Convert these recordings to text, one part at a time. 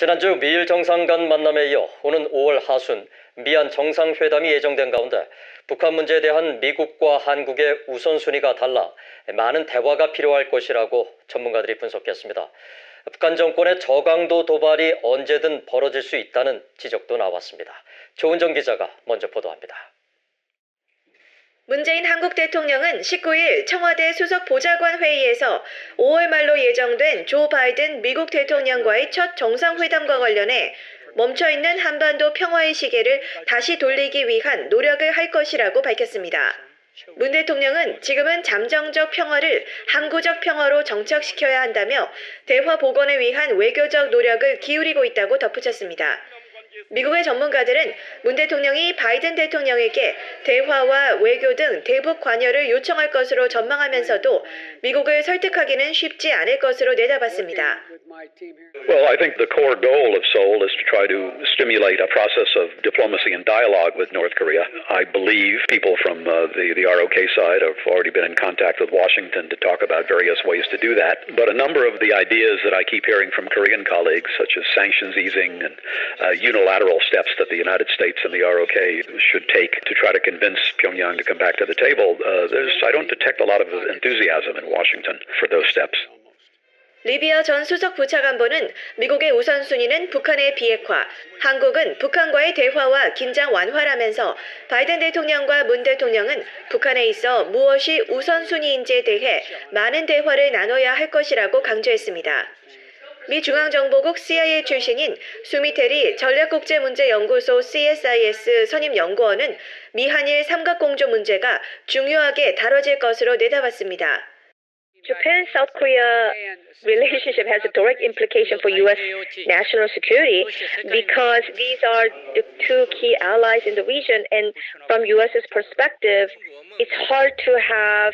지난주 미일 정상 간 만남에 이어 오는 5월 하순 미한 정상회담이 예정된 가운데 북한 문제에 대한 미국과 한국의 우선순위가 달라 많은 대화가 필요할 것이라고 전문가들이 분석했습니다. 북한 정권의 저강도 도발이 언제든 벌어질 수 있다는 지적도 나왔습니다. 조은정 기자가 먼저 보도합니다. 문재인 한국 대통령은 19일 청와대 수석 보좌관 회의에서 5월 말로 예정된 조 바이든 미국 대통령과의 첫 정상회담과 관련해 멈춰있는 한반도 평화의 시계를 다시 돌리기 위한 노력을 할 것이라고 밝혔습니다. 문 대통령은 지금은 잠정적 평화를 항구적 평화로 정착시켜야 한다며 대화 복원을 위한 외교적 노력을 기울이고 있다고 덧붙였습니다. 미국의 전문가들은 문 대통령이 바이든 대통령에게 대화와 외교 등 대북 관여를 요청할 것으로 전망하면서도 미국을 설득하기는 쉽지 않을 것으로 내다봤습니다. Well, I think the core goal of Seoul is to try to stimulate a process of diplomacy and dialogue with North Korea. I believe people from the ROK side have already been in contact with Washington to talk about various ways to do that. But a number of the ideas that I keep hearing from Korean colleagues, such as sanctions easing and unilateral steps that the United States and the ROK should take to try to convince Pyongyang to come back to the table, I don't detect a lot of enthusiasm in Washington for those steps. 리비아 전 수석 부차관보는 미국의 우선순위는 북한의 비핵화, 한국은 북한과의 대화와 긴장 완화라면서 바이든 대통령과 문 대통령은 북한에 있어 무엇이 우선순위인지에 대해 많은 대화를 나눠야 할 것이라고 강조했습니다. 미 중앙정보국 CIA 출신인 수미테리 전략국제문제연구소 CSIS 선임연구원은 미한일 삼각공조 문제가 중요하게 다뤄질 것으로 내다봤습니다. Japan-South Korea relationship has a direct implication for U.S. national security because these are the two key allies in the region, and from U.S.'s perspective, it's hard to have,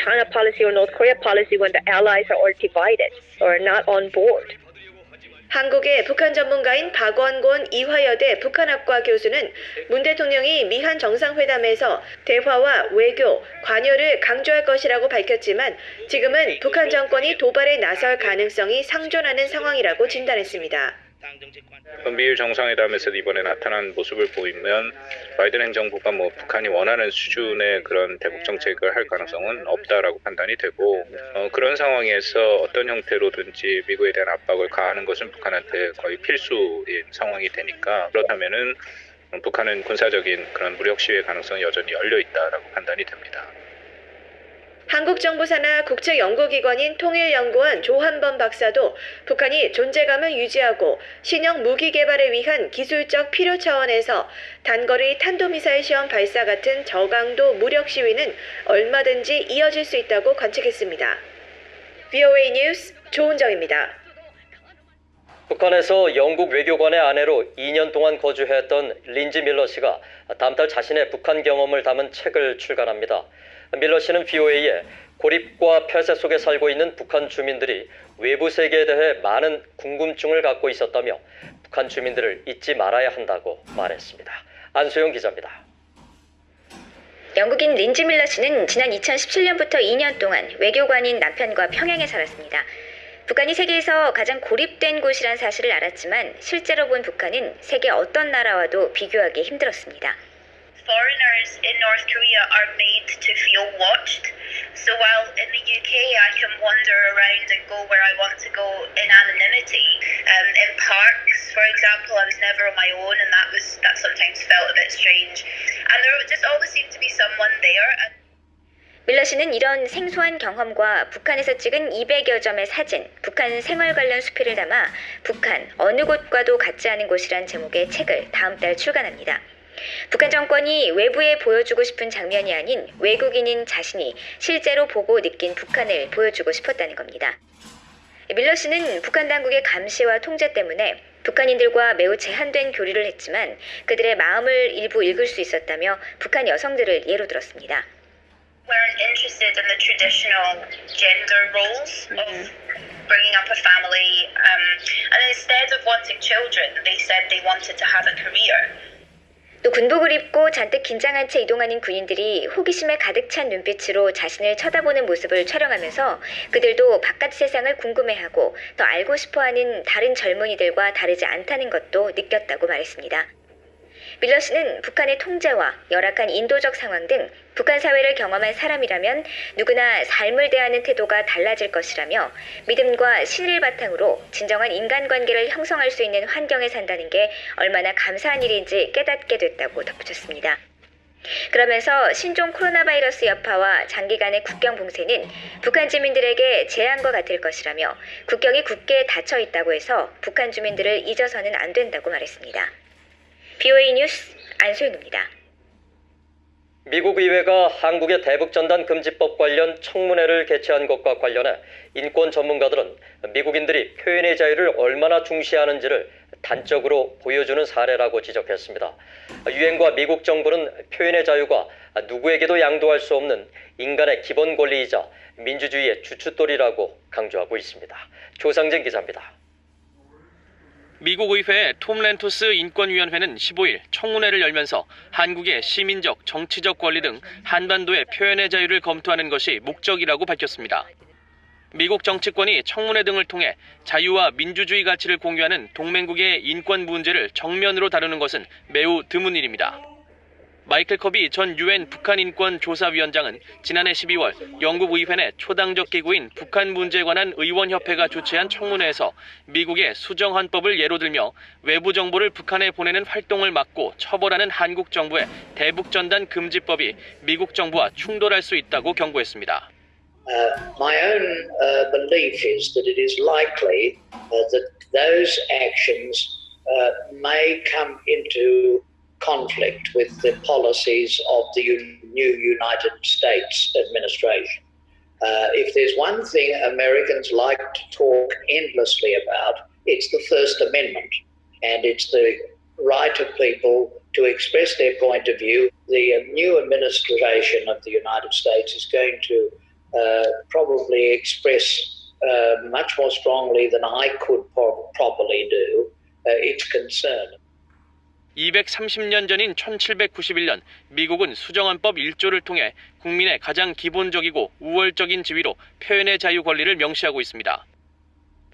China policy or North Korea policy when the allies are all divided or not on board. 한국의 북한 전문가인 박원곤 이화여대 북한학과 교수는 문 대통령이 미한 정상회담에서 대화와 외교, 관여를 강조할 것이라고 밝혔지만 지금은 북한 정권이 도발에 나설 가능성이 상존하는 상황이라고 진단했습니다. 미일 정상회담에서 이번에 나타난 모습을 보이면 바이든 행정부가 북한이 원하는 수준의 그런 대북 정책을 할 가능성은 없다라고 판단이 되고 그런 상황에서 어떤 형태로든지 미국에 대한 압박을 가하는 것은 북한한테 거의 필수인 상황이 되니까 그렇다면은 북한은 군사적인 그런 무력 시위의 가능성이 여전히 열려 있다라고 판단이 됩니다. 한국 정부 산하 국책 연구기관인 통일연구원 조한범 박사도 북한이 존재감을 유지하고 신형 무기 개발을 위한 기술적 필요 차원에서 단거리 탄도미사일 시험 발사 같은 저강도 무력 시위는 얼마든지 이어질 수 있다고 관측했습니다. VOA 뉴스 조은정입니다. 북한에서 영국 외교관의 아내로 2년 동안 거주했던 린지 밀러 씨가 다음 달 자신의 북한 경험을 담은 책을 출간합니다. 밀러 씨는 VOA에 고립과 폐쇄 속에 살고 있는 북한 주민들이 외부 세계에 대해 많은 궁금증을 갖고 있었다며 북한 주민들을 잊지 말아야 한다고 말했습니다. 안수영 기자입니다. 영국인 린지 밀러 씨는 지난 2017년부터 2년 동안 외교관인 남편과 평양에 살았습니다. 북한이 세계에서 가장 고립된 곳이란 사실을 알았지만 실제로 본 북한은 세계 어떤 나라와도 비교하기 힘들었습니다. Foreigners in North Korea are made to feel watched. So while in the UK I can wander around and go where I want to go in anonymity, in parks, for example, I was never on my own, and that sometimes felt a bit strange. And there just always seemed to be someone there. 밀러 씨는 이런 생소한 경험과 북한에서 찍은 200여 점의 사진, 북한 생활 관련 수필을 담아 북한 어느 곳과도 같지 않은 곳이란 제목의 책을 다음 달 출간합니다. 북한 정권이 외부에 보여주고 싶은 장면이 아닌 외국인인 자신이 실제로 보고 느낀 북한을 보여주고 싶었다는 겁니다. 밀러 씨는 북한 당국의 감시와 통제 때문에 북한인들과 매우 제한된 교류를 했지만 그들의 마음을 일부 읽을 수 있었다며 북한 여성들을 예로 들었습니다. Weren't interested in the traditional gender roles of bringing up a family, and instead of wanting children, they said they wanted to have a career. 또 군복을 입고 잔뜩 긴장한 채 이동하는 군인들이 호기심에 가득 찬 눈빛으로 자신을 쳐다보는 모습을 촬영하면서 그들도 바깥 세상을 궁금해하고 더 알고 싶어하는 다른 젊은이들과 다르지 않다는 것도 느꼈다고 말했습니다. 밀러 씨는 북한의 통제와 열악한 인도적 상황 등 북한 사회를 경험한 사람이라면 누구나 삶을 대하는 태도가 달라질 것이라며 믿음과 신의를 바탕으로 진정한 인간관계를 형성할 수 있는 환경에 산다는 게 얼마나 감사한 일인지 깨닫게 됐다고 덧붙였습니다. 그러면서 신종 코로나 바이러스 여파와 장기간의 국경 봉쇄는 북한 주민들에게 재앙과 같을 것이라며 국경이 굳게 닫혀 있다고 해서 북한 주민들을 잊어서는 안 된다고 말했습니다. BOA 뉴스 안소영입니다. 미국 의회가 한국의 대북전단 금지법 관련 청문회를 개최한 것과 관련해 인권 전문가들은 미국인들이 표현의 자유를 얼마나 중시하는지를 단적으로 보여주는 사례라고 지적했습니다. 유엔과 미국 정부는 표현의 자유가 누구에게도 양도할 수 없는 인간의 기본 권리이자 민주주의의 주춧돌이라고 강조하고 있습니다. 조상진 기자입니다. 미국 의회의 톰 렌토스 인권위원회는 15일 청문회를 열면서 한국의 시민적, 정치적 권리 등 한반도의 표현의 자유를 검토하는 것이 목적이라고 밝혔습니다. 미국 정치권이 청문회 등을 통해 자유와 민주주의 가치를 공유하는 동맹국의 인권 문제를 정면으로 다루는 것은 매우 드문 일입니다. 마이클 커비 전 유엔 북한인권조사위원장은 지난해 12월 영국 의회 내 초당적 기구인 북한 문제에 관한 의원협회가 주최한 청문회에서 미국의 수정헌법을 예로 들며 외부 정보를 북한에 보내는 활동을 막고 처벌하는 한국 정부의 대북전단 금지법이 미국 정부와 충돌할 수 있다고 경고했습니다. My own belief is that it is likely that those actions may come into conflict with the policies of the new United States administration. If there's one thing Americans like to talk endlessly about, it's the First Amendment, and it's the right of people to express their point of view. The new administration of the United States is going to probably express much more strongly than I could properly do its concern. 230년 전인 1791년 미국은 수정헌법 1조를 통해 국민의 가장 기본적이고 우월적인 지위로 표현의 자유 권리를 명시하고 있습니다.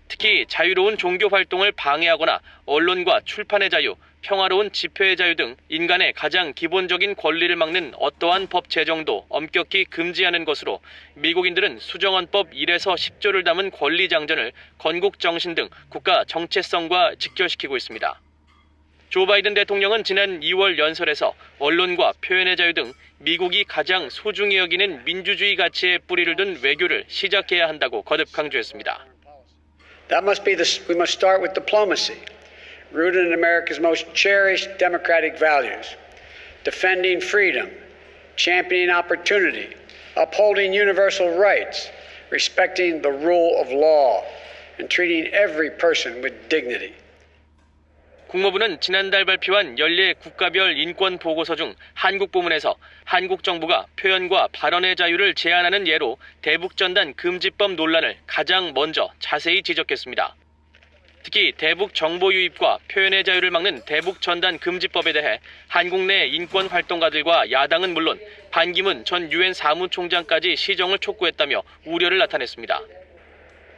특히 자유로운 종교 활동을 방해하거나 언론과 출판의 자유, 평화로운 집회의 자유 등 인간의 가장 기본적인 권리를 막는 어떠한 법 제정도 엄격히 금지하는 것으로 미국인들은 수정헌법 1에서 10조를 담은 권리장전을 건국정신 등 국가 정체성과 직결시키고 있습니다. 조 바이든 대통령은 지난 2월 연설에서 언론과 표현의 자유 등 미국이 가장 소중히 여기는 민주주의 가치에 뿌리를 둔 외교를 시작해야 한다고 거듭 강조했습니다. We must start with diplomacy, rooted in America's most cherished democratic values, defending freedom, championing opportunity, upholding universal rights, respecting the rule of law, and treating every person with dignity. 국무부는 지난달 발표한 연례 국가별 인권 보고서 중 한국 부문에서 한국 정부가 표현과 발언의 자유를 제한하는 예로 대북전단 금지법 논란을 가장 먼저 자세히 지적했습니다. 특히 대북 정보 유입과 표현의 자유를 막는 대북전단 금지법에 대해 한국 내 인권 활동가들과 야당은 물론 반기문 전 유엔 사무총장까지 시정을 촉구했다며 우려를 나타냈습니다.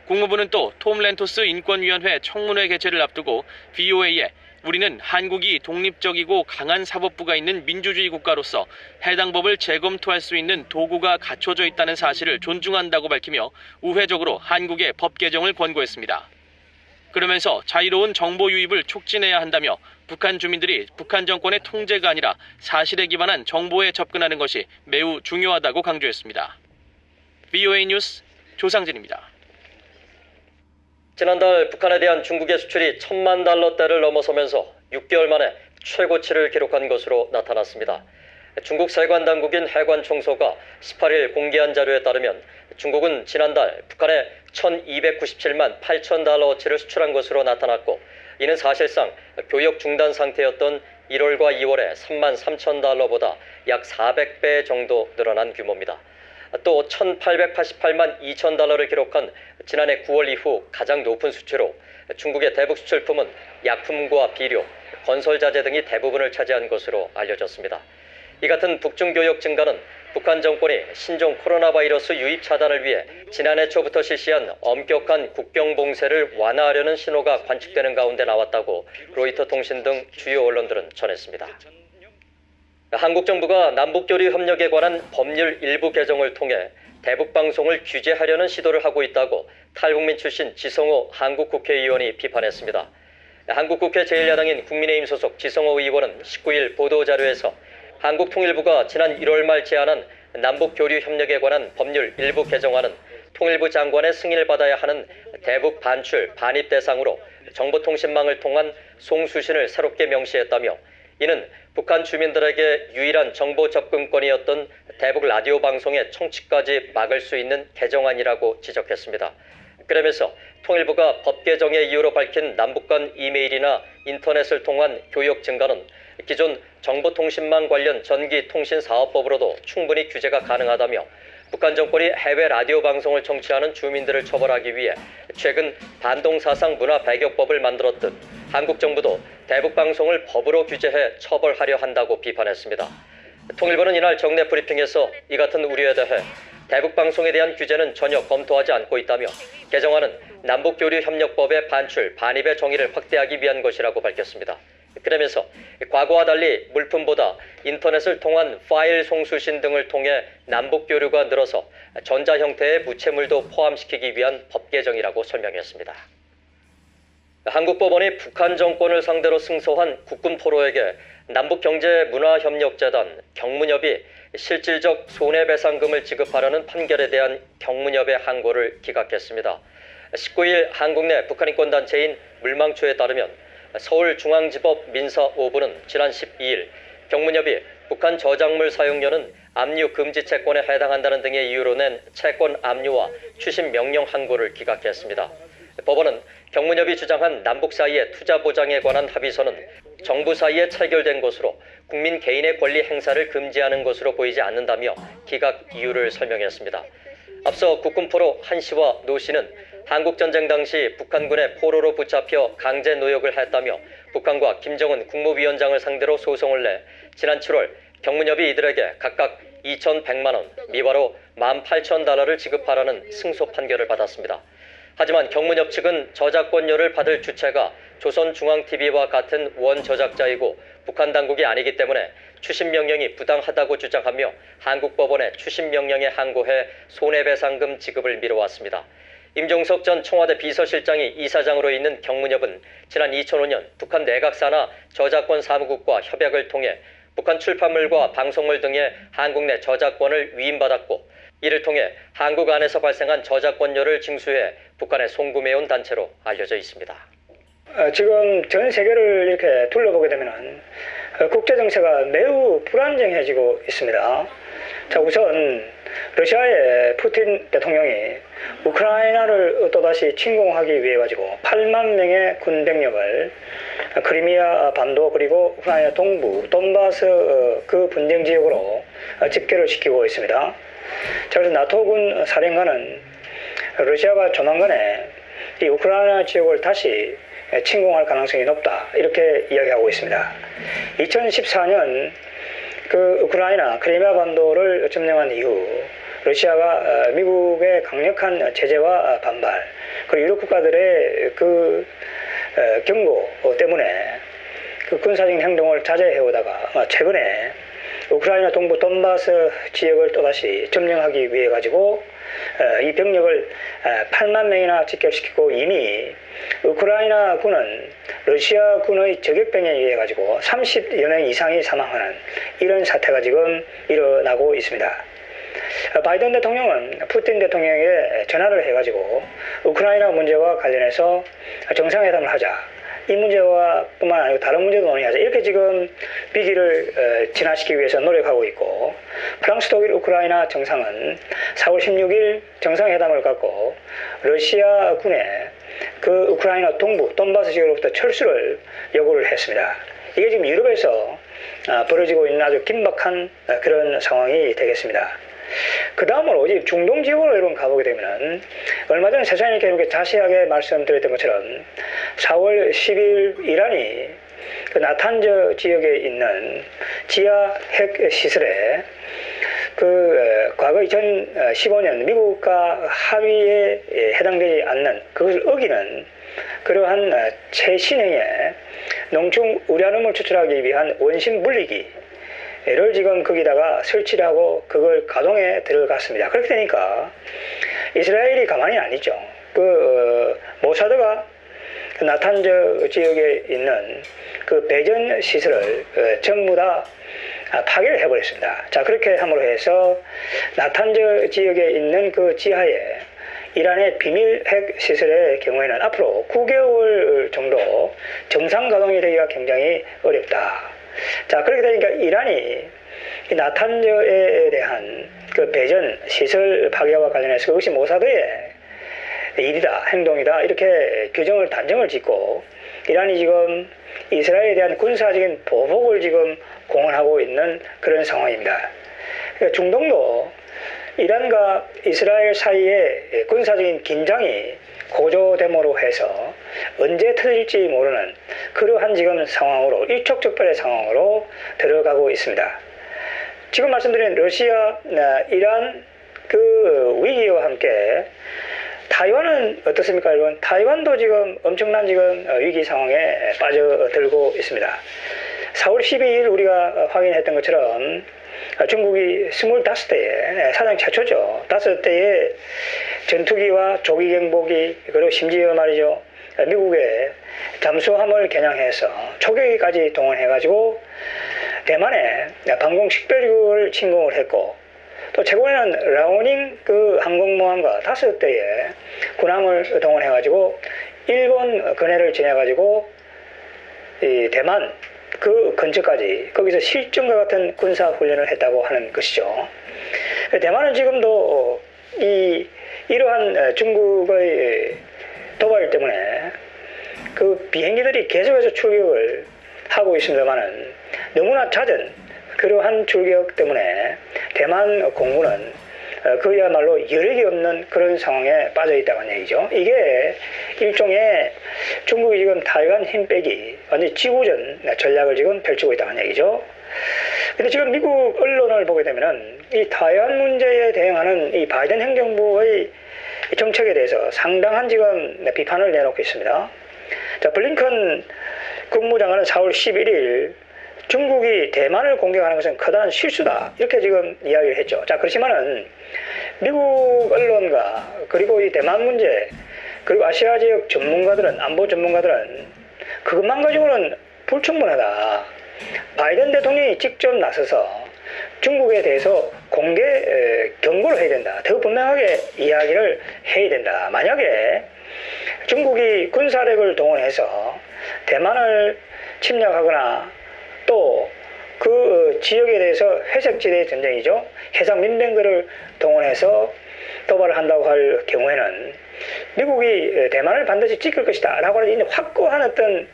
국무부는 또 톰 렌토스 인권위원회 청문회 개최를 앞두고 BOA에 우리는 한국이 독립적이고 강한 사법부가 있는 민주주의 국가로서 해당 법을 재검토할 수 있는 도구가 갖춰져 있다는 사실을 존중한다고 밝히며 우회적으로 한국의 법 개정을 권고했습니다. 그러면서 자유로운 정보 유입을 촉진해야 한다며 북한 주민들이 북한 정권의 통제가 아니라 사실에 기반한 정보에 접근하는 것이 매우 중요하다고 강조했습니다. BOA 뉴스 조상진입니다. 지난달 북한에 대한 중국의 수출이 1,000만 달러대를 넘어서면서 6개월 만에 최고치를 기록한 것으로 나타났습니다. 중국 세관당국인 해관총소가 18일 공개한 자료에 따르면 중국은 지난달 북한에 1,297만 8천 달러어치를 수출한 것으로 나타났고, 이는 사실상 교역 중단 상태였던 1월과 2월에 3만 3천 달러보다 약 400배 정도 늘어난 규모입니다. 또 1,888만 2천 달러를 기록한 지난해 9월 이후 가장 높은 수치로 중국의 대북 수출품은 약품과 비료, 건설자재 등이 대부분을 차지한 것으로 알려졌습니다. 이 같은 북중 교역 증가는 북한 정권이 신종 코로나 바이러스 유입 차단을 위해 지난해 초부터 실시한 엄격한 국경 봉쇄를 완화하려는 신호가 관측되는 가운데 나왔다고 로이터 통신 등 주요 언론들은 전했습니다. 한국 정부가 남북교류 협력에 관한 법률 일부 개정을 통해 대북 방송을 규제하려는 시도를 하고 있다고 탈북민 출신 지성호 한국 국회의원이 비판했습니다. 한국 국회 제1야당인 국민의힘 소속 지성호 의원은 19일 보도자료에서 한국 통일부가 지난 1월 말 제안한 남북교류 협력에 관한 법률 일부 개정안은 통일부 장관의 승인을 받아야 하는 대북 반출, 반입 대상으로 정보통신망을 통한 송수신을 새롭게 명시했다며 이는 북한 주민들에게 유일한 정보 접근권이었던 대북 라디오 방송의 청취까지 막을 수 있는 개정안이라고 지적했습니다. 그러면서 통일부가 법 개정의 이유로 밝힌 남북 간 이메일이나 인터넷을 통한 교역 증가는 기존 정보통신망 관련 전기통신사업법으로도 충분히 규제가 가능하다며 북한 정권이 해외 라디오 방송을 청취하는 주민들을 처벌하기 위해 최근 반동사상 문화 배격법을 만들었듯 한국 정부도 대북 방송을 법으로 규제해 처벌하려 한다고 비판했습니다. 통일부는 이날 정례 브리핑에서 이 같은 우려에 대해 대북 방송에 대한 규제는 전혀 검토하지 않고 있다며 개정안은 남북교류협력법의 반출, 반입의 정의를 확대하기 위한 것이라고 밝혔습니다. 그러면서 과거와 달리 물품보다 인터넷을 통한 파일 송수신 등을 통해 남북교류가 늘어서 전자 형태의 무채물도 포함시키기 위한 법 개정이라고 설명했습니다. 한국 법원이 북한 정권을 상대로 승소한 국군 포로에게 남북경제문화협력재단 경문협이 실질적 손해배상금을 지급하라는 판결에 대한 경문협의 항고를 기각했습니다. 19일 한국 내 북한인권단체인 물망초에 따르면 서울중앙지법 민사 5부는 지난 12일 경문협이 북한 저작물 사용료는 압류 금지 채권에 해당한다는 등의 이유로 낸 채권 압류와 추심 명령 항고를 기각했습니다. 법원은 경문협이 주장한 남북 사이의 투자 보장에 관한 합의서는 정부 사이에 체결된 것으로 국민 개인의 권리 행사를 금지하는 것으로 보이지 않는다며 기각 이유를 설명했습니다. 앞서 국군 포로 한 씨와 노 씨는 한국전쟁 당시 북한군의 포로로 붙잡혀 강제 노역을 했다며 북한과 김정은 국무위원장을 상대로 소송을 내 지난 7월 경문협이 이들에게 각각 2,100만 원, 미화로 18,000달러를 지급하라는 승소 판결을 받았습니다. 하지만 경문협 측은 저작권료를 받을 주체가 조선중앙TV와 같은 원저작자이고 북한 당국이 아니기 때문에 추심 명령이 부당하다고 주장하며 한국법원에 추심 명령에 항고해 손해배상금 지급을 미뤄왔습니다. 임종석 전 청와대 비서실장이 이사장으로 있는 경문협은 지난 2005년 북한 내각사나 저작권 사무국과 협약을 통해 북한 출판물과 방송물 등의 한국 내 저작권을 위임받았고 이를 통해 한국 안에서 발생한 저작권료를 징수해 북한에 송금해온 단체로 알려져 있습니다. 지금 전 세계를 이렇게 둘러보게 되면 국제 정세가 매우 불안정해지고 있습니다. 자, 우선 러시아의 푸틴 대통령이 우크라이나를 또다시 침공하기 위해 가지고 8만 명의 군병력을 크리미아 반도 그리고 우크라이나 동부 돈바스 그 분쟁 지역으로 집결을 시키고 있습니다. 자, 그래서 나토군 사령관은 러시아가 조만간에 이 우크라이나 지역을 다시 침공할 가능성이 높다 이렇게 이야기하고 있습니다. 2014년 그 우크라이나 크리미아 반도를 점령한 이후 러시아가 미국의 강력한 제재와 반발 그리고 유럽 국가들의 그 경고 때문에 그 군사적인 행동을 자제해 오다가 최근에 우크라이나 동부 돈바스 지역을 또다시 점령하기 위해 가지고 이 병력을 8만 명이나 집결시키고 이미 우크라이나 군은 러시아 군의 저격병에 의해 가지고 30여 명 이상이 사망하는 이런 사태가 지금 일어나고 있습니다. 바이든 대통령은 푸틴 대통령에게 전화를 해가지고 우크라이나 문제와 관련해서 정상회담을 하자. 이 문제와 뿐만 아니고 다른 문제도 논의하자. 이렇게 지금 비기를 진화시키기 위해서 노력하고 있고 프랑스, 독일, 우크라이나 정상은 4월 16일 정상회담을 갖고 러시아 군의 그 우크라이나 동부 돈바스 지역으로부터 철수를 요구를 했습니다. 이게 지금 유럽에서 벌어지고 있는 아주 긴박한 그런 상황이 되겠습니다. 그 다음으로 이제 중동 지역으로 여러분 가보게 되면은 얼마 전에 세상에 이렇게 자세하게 말씀드렸던 것처럼 4월 10일 이란이 그 나탄즈 지역에 있는 지하 핵 시설에 그 과거 2015년 미국과 합의에 해당되지 않는 그것을 어기는 그러한 최신형의 농축 우라늄을 추출하기 위한 원심 분리기를 지금 거기다가 설치를 하고 그걸 가동에 들어갔습니다. 그렇게 되니까 이스라엘이 가만히 안 있죠. 모사드가 그 나탄즈 지역에 있는 그 배전 시설을 전부 다 파괴를 해버렸습니다. 자, 그렇게 함으로 해서 나탄즈 지역에 있는 그 지하에 이란의 비밀 핵 시설의 경우에는 앞으로 9개월 정도 정상 가동이 되기가 굉장히 어렵다. 자, 그렇게 되니까 이란이 이 나탄즈에 대한 그 배전 시설 파괴와 관련해서 그것이 모사드의 일이다, 행동이다, 이렇게 규정을 단정을 짓고 이란이 지금 이스라엘에 대한 군사적인 보복을 지금 공언하고 있는 그런 상황입니다. 그러니까 중동도 이란과 이스라엘 사이에 군사적인 긴장이 고조됨으로 해서 언제 터질지 모르는 그러한 지금 상황으로 일촉즉발의 상황으로 들어가고 있습니다. 지금 말씀드린 러시아, 이란 그 위기와 함께 타이완은 어떻습니까, 여러분? 타이완도 지금 엄청난 지금 위기 상황에 빠져들고 있습니다. 4월 12일 우리가 확인했던 것처럼 중국이 25대에 사상 최초죠. 5대의 전투기와 조기경보기 그리고 심지어 말이죠, 미국의 잠수함을 겨냥해서 초계기까지 동원해가지고 대만에 방공 식별구를 침공을 했고, 또 최근에는 라오닝 그 항공모함과 5대의 군함을 동원해가지고 일본 근해를 지나가지고 이 대만 그 근처까지 거기서 실전과 같은 군사 훈련을 했다고 하는 것이죠. 대만은 지금도 이러한 중국의 도발 때문에 그 비행기들이 계속해서 출격을 하고 있습니다만은 너무나 잦은 그러한 출격 때문에 대만 공군은 그야말로 여력이 없는 그런 상황에 빠져 있다는 얘기죠. 이게 일종의 중국이 지금 타이완 힘 빼기 완전 지구전 전략을 지금 펼치고 있다는 얘기죠. 근데 지금 미국 언론을 보게 되면은 이 타이완 문제에 대응하는 이 바이든 행정부의 정책에 대해서 상당한 지금 비판을 내놓고 있습니다. 자, 블링컨 국무장관은 4월 11일 중국이 대만을 공격하는 것은 커다란 실수다, 이렇게 지금 이야기를 했죠. 자, 그렇지만은 미국 언론과 그리고 이 대만 문제 그리고 아시아 지역 전문가들은, 안보 전문가들은 그것만 가지고는 불충분하다. 바이든 대통령이 직접 나서서 중국에 대해서 공개 경고를 해야 된다. 더 분명하게 이야기를 해야 된다. 만약에 중국이 군사력을 동원해서 대만을 침략하거나 또 그 지역에 대해서 회색지대 전쟁이죠. 해상 민병들을 동원해서 도발을 한다고 할 경우에는 미국이 대만을 반드시 지킬 것이다 라고 하는 확고한 어떤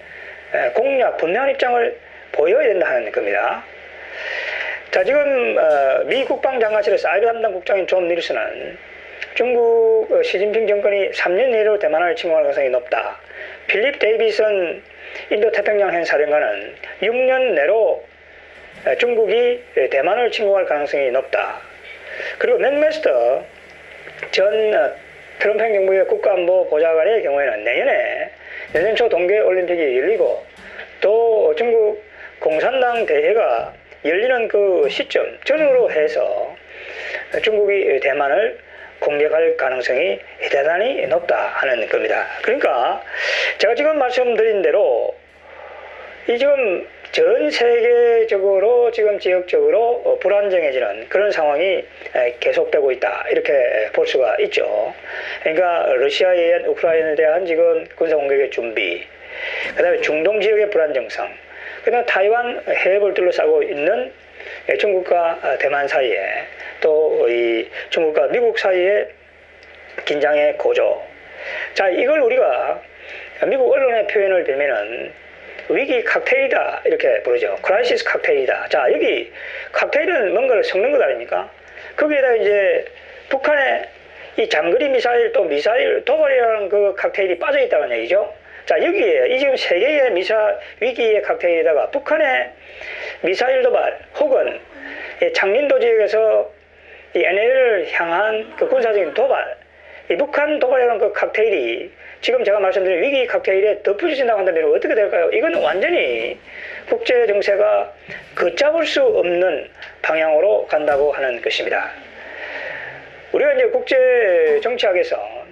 공약, 분명한 입장을 보여야 된다 하는 겁니다. 자, 지금 미 국방장관실의 사이버 담당 국장인 존 닐슨은 중국 시진핑 정권이 3년 내로 대만을 침공할 가능성이 높다. 필립 데이비슨 인도 태평양 사령관은 6년 내로 중국이 대만을 침공할 가능성이 높다. 그리고 맥메스터 전 트럼프 행정부의 국가안보 보좌관의 경우에는 내년 초 동계올림픽이 열리고 또 중국 공산당 대회가 열리는 그 시점 전후로 해서 중국이 대만을 공격할 가능성이 대단히 높다 하는 겁니다. 그러니까 제가 지금 말씀드린 대로 이 지금 전 세계적으로 지금 지역적으로 불안정해지는 그런 상황이 계속되고 있다, 이렇게 볼 수가 있죠. 그러니까 러시아에 의한 우크라이나에 대한 지금 군사공격의 준비, 그 다음에 중동 지역의 불안정성, 그 다음에 타이완 해협을 둘러싸고 있는 중국과 대만 사이에 또 이 중국과 미국 사이의 긴장의 고조. 자, 이걸 우리가 미국 언론의 표현을 빌면은 위기 칵테일이다, 이렇게 부르죠. 크라이시스 칵테일이다. 자, 여기 칵테일은 뭔가를 섞는 것 아닙니까? 거기에다 이제 북한의 이 장거리 미사일 또 미사일 도발이라는 그 칵테일이 빠져 있다는 얘기죠. 자, 여기에 이 지금 세계의 위기의 칵테일에다가 북한의 미사일 도발 혹은 창린도 지역에서 이 NLL을 향한 그 군사적인 도발, 이 북한 도발이라는 그 칵테일이 지금 제가 말씀드린 위기 칵테일에 덧붙여진다고 한다면 어떻게 될까요? 이건 완전히 국제 정세가 걷잡을 수 없는 방향으로 간다고 하는 것입니다. 우리가 이제 국제 정치학에서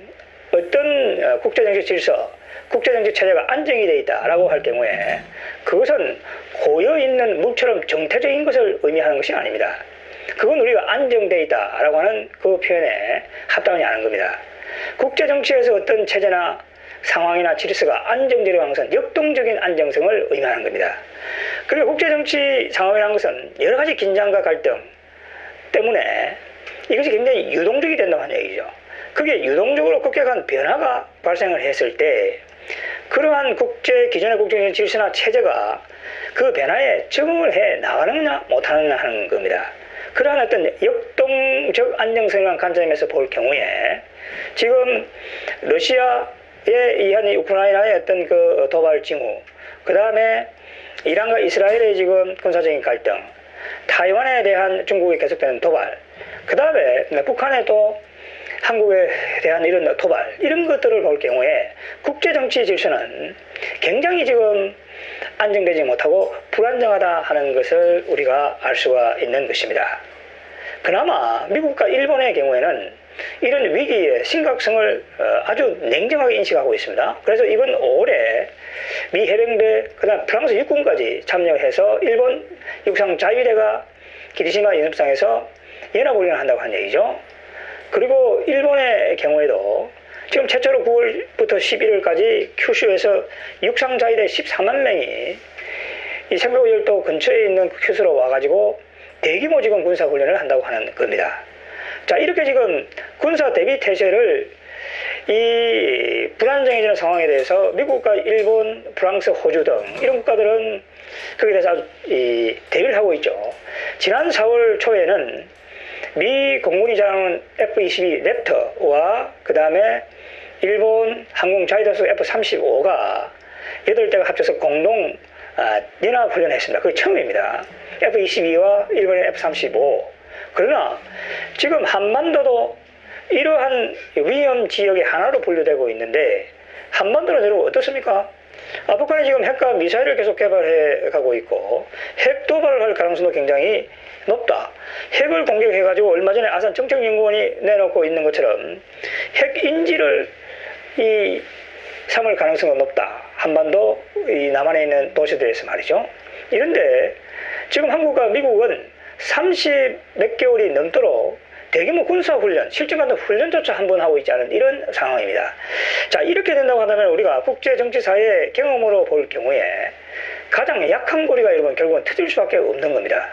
어떤 국제 정치 질서, 국제 정치 체제가 안정이 되어 있다라고 할 경우에 그것은 고여 있는 물처럼 정태적인 것을 의미하는 것이 아닙니다. 그건 우리가 안정되어 있다라고 하는 그 표현에 합당하지 않은 겁니다. 국제 정치에서 어떤 체제나 상황이나 질서가 안정되려고 하는 것은 역동적인 안정성을 의미하는 겁니다. 그리고 국제 정치 상황이라는 것은 여러 가지 긴장과 갈등 때문에 이것이 굉장히 유동적이 된다고 하는 얘기죠. 그게 유동적으로 급격한 변화가 발생을 했을 때 그러한 기존의 국제적인 질서나 체제가 그 변화에 적응을 해 나가느냐 못하느냐 하는 겁니다. 그러한 어떤 역동적 안정성이라는 관점에서 볼 경우에 지금 러시아에 의한 우크라이나의 어떤 그 도발 징후, 그 다음에 이란과 이스라엘의 지금 군사적인 갈등, 타이완에 대한 중국의 계속되는 도발, 그 다음에 북한의 또 한국에 대한 이런 도발, 이런 것들을 볼 경우에 국제정치 질서는 굉장히 지금 안정되지 못하고 불안정하다 하는 것을 우리가 알 수가 있는 것입니다. 그나마 미국과 일본의 경우에는 이런 위기의 심각성을 아주 냉정하게 인식하고 있습니다. 그래서 이번 5월에 미 해병대, 그 다음 프랑스 육군까지 참여해서 일본 육상 자위대가 기리시마 연습장에서 연합훈련을 한다고 한 얘기죠. 그리고 일본의 경우에도 지금 최초로 9월부터 11월까지 큐슈에서 육상자위대 14만 명이 이 생로열도 근처에 있는 큐슈로 와가지고 대규모 지금 군사훈련을 한다고 하는 겁니다. 자, 이렇게 지금 군사 대비 태세를 이 불안정해지는 상황에 대해서 미국과 일본, 프랑스, 호주 등 이런 국가들은 거기에 대해서 아주 대비를 하고 있죠. 지난 4월 초에는 미 공군이 자랑하는 F-22 랩터와 그 다음에 일본 항공 자위도수 F-35가 8대가 합쳐서 공동 연합훈련을 했습니다. 그게 처음입니다. F-22와 일본의 F-35. 그러나 지금 한반도도 이러한 위험 지역의 하나로 분류되고 있는데 한반도는 여러분 어떻습니까? 북한이 지금 핵과 미사일을 계속 개발해 가고 있고 핵 도발을 할 가능성도 굉장히 높다. 핵을 공격해가지고 얼마 전에 아산 정책연구원이 내놓고 있는 것처럼 핵 인지를 삼을 가능성은 높다. 한반도 이 남한에 있는 도시들에서 말이죠. 이런데 지금 한국과 미국은 30 몇 개월이 넘도록 대규모 군사훈련, 실증간도 훈련조차 한 번 하고 있지 않은 이런 상황입니다. 자, 이렇게 된다고 한다면 우리가 국제정치사의 경험으로 볼 경우에 가장 약한 고리가 여러분 결국은 터질 수밖에 없는 겁니다.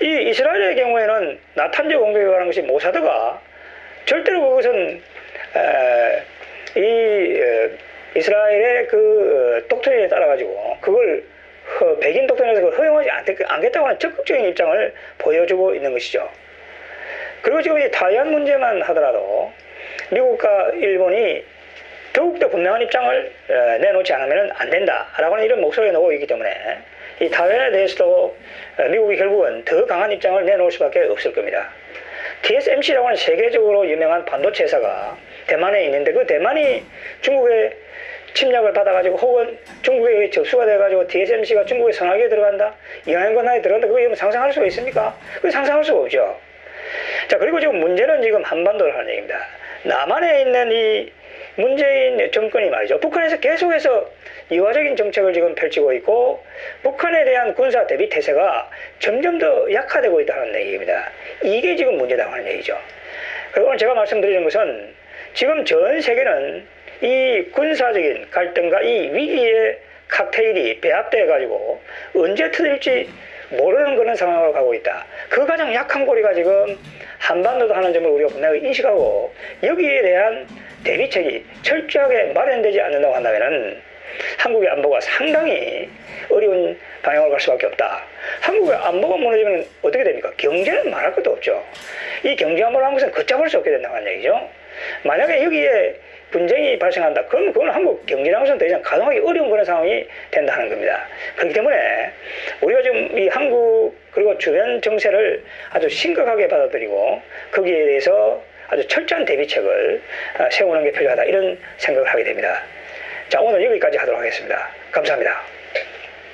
이 이스라엘의 경우에는 나탄즈 공격에 관한 것이 모사드가 절대로 그것은 이스라엘의 그 독트린에 따라 가지고 그걸 백인 독트린에서 그걸 허용하지 않겠다고 하는 적극적인 입장을 보여주고 있는 것이죠. 그리고 지금 이 타이완 문제만 하더라도 미국과 일본이 더욱더 분명한 입장을 내놓지 않으면 안 된다라고 하는 이런 목소리가 나오고 있기 때문에 이 타이완에 대해서도 미국이 결국은 더 강한 입장을 내놓을 수밖에 없을 겁니다. TSMC라고 하는 세계적으로 유명한 반도체 회사가 대만에 있는데 그 대만이 중국의 침략을 받아가지고 혹은 중국에 접수가 돼가지고 TSMC가 중국의 선악에 들어간다, 영향권하에 들어간다, 그거 상상할 수가 있습니까? 그거 상상할 수가 없죠. 자, 그리고 지금 문제는 지금 한반도를 하는 얘기입니다. 남한에 있는 이 문재인 정권이 말이죠. 북한에서 계속해서 이화적인 정책을 지금 펼치고 있고 북한에 대한 군사 대비 태세가 점점 더 약화되고 있다는 얘기입니다. 이게 지금 문제라고 하는 얘기죠. 그리고 오늘 제가 말씀드리는 것은 지금 전 세계는 이 군사적인 갈등과 이 위기의 칵테일이 배합돼 가지고 언제 터질지 모르는 그런 상황으로 가고 있다. 그 가장 약한 고리가 지금 한반도도 하는 점을 우리가 분명히 인식하고 여기에 대한 대비책이 철저하게 마련되지 않는다고 한다면은 한국의 안보가 상당히 어려운 방향으로 갈 수밖에 없다. 한국의 안보가 무너지면 어떻게 됩니까? 경제는 말할 것도 없죠. 이 경제 안보를 한 것은 걷잡을 수 없게 된다는 얘기죠. 만약에 여기에 분쟁이 발생한다. 그러면 그건 한국 경제랑으로서는 더 이상 가동하기 어려운 그런 상황이 된다는 겁니다. 그렇기 때문에 우리가 지금 이 한국 그리고 주변 정세를 아주 심각하게 받아들이고 거기에 대해서 아주 철저한 대비책을 세우는 게 필요하다. 이런 생각을 하게 됩니다. 자, 오늘 여기까지 하도록 하겠습니다. 감사합니다.